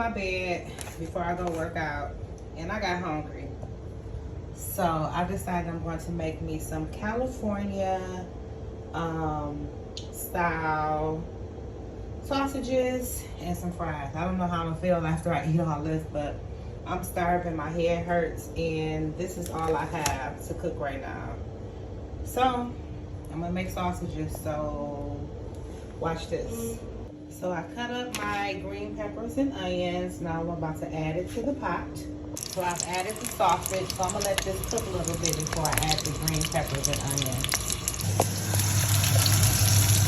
my bed before I go work out, and I got hungry. So I decided I'm going to make me some California style sausages and some fries. I don't know how I'm gonna feel after I eat all this, but I'm starving, my head hurts, and this is all I have to cook right now. So I'm gonna make sausages, so watch this. So I cut up my green peppers and onions. Now I'm about to add it to the pot. So I've added the sausage, so I'm gonna let this cook a little bit before I add the green peppers and onions.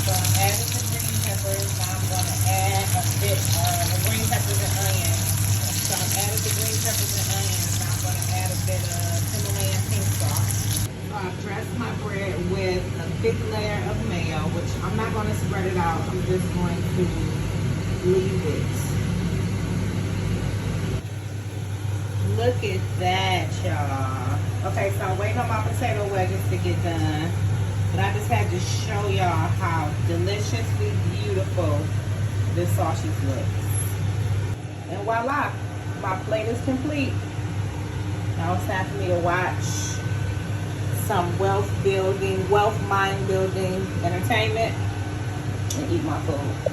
So I added the green peppers. Now I'm gonna add a bit of the green peppers and onions. So I've added the green peppers and onions. Now I'm gonna add a bit of Himalayan pink sauce. So I've dressed my bread with a thick layer of mayo, which I'm not gonna spread it out. I'm just going to leave it. Look at that, y'all. Okay, so I'm waiting on my potato wedges to get done. But I just had to show y'all how deliciously beautiful this sausage looks. And voila, my plate is complete. Now it's time for me to watch some wealth mind building entertainment and eat my food.